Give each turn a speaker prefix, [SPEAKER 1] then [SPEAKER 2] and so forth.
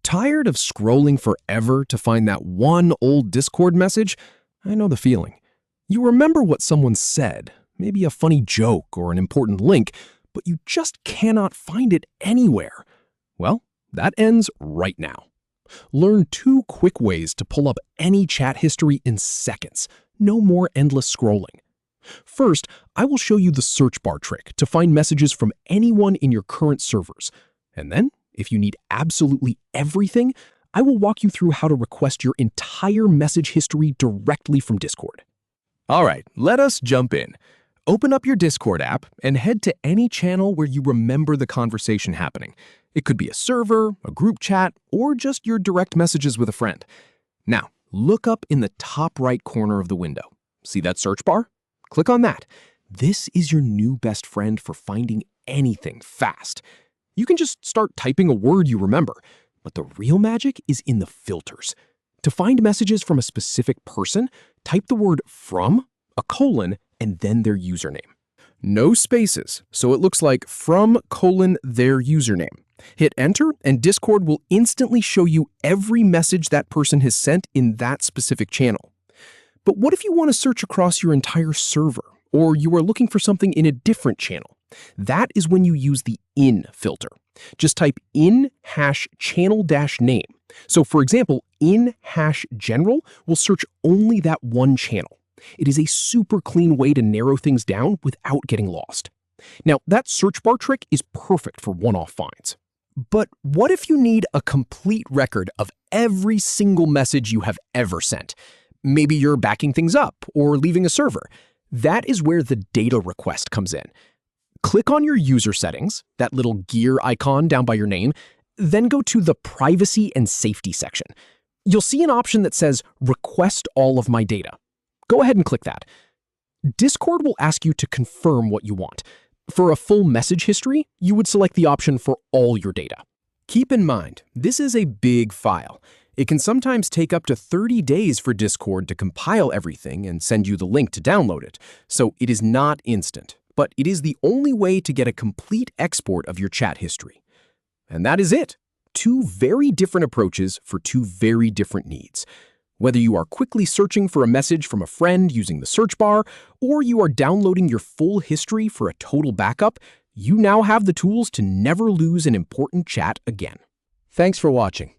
[SPEAKER 1] Tired of scrolling forever to find that one old Discord message? I know the feeling. You remember what someone said, maybe a funny joke or an important link, but you just cannot find it anywhere. Well, that ends right now. Learn 2 quick ways to pull up any chat history in seconds. No more endless scrolling. First, I will show you the search bar trick to find messages from anyone in your current servers. And then, if you need absolutely everything, I will walk you through how to request your entire message history directly from Discord.
[SPEAKER 2] All right, let us jump in. Open up your Discord app and head to any channel where you remember the conversation happening. It could be a server, a group chat, or just your direct messages with a friend. Now, look up in the top right corner of the window. See that search bar? Click on that. This is your new best friend for finding anything fast. You can just start typing a word you remember, but the real magic is in the filters. To find messages from a specific person, type the word from, a colon, and then their username. No spaces, so it looks like from their username. Hit enter, and Discord will instantly show you every message that person has sent in that specific channel. But what if you want to search across your entire server, or you are looking for something in a different channel? That is when you use the in filter. Just type in #channel-name. So for example, in #general will search only that one channel. It is a super clean way to narrow things down without getting lost. Now, that search bar trick is perfect for one-off finds. But what if you need a complete record of every single message you have ever sent? Maybe you're backing things up or leaving a server. That is where the data request comes in. Click on your user settings, that little gear icon down by your name, then go to the privacy and safety section. You'll see an option that says request all of my data. Go ahead and click that. Discord will ask you to confirm what you want. For a full message history, you would select the option for all your data. Keep in mind, this is a big file. It can sometimes take up to 30 days for Discord to compile everything and send you the link to download it, so it is not instant. But it is the only way to get a complete export of your chat history. And that is it. 2 very different approaches for 2 very different needs. Whether you are quickly searching for a message from a friend using the search bar, or you are downloading your full history for a total backup, you now have the tools to never lose an important chat again. Thanks for watching.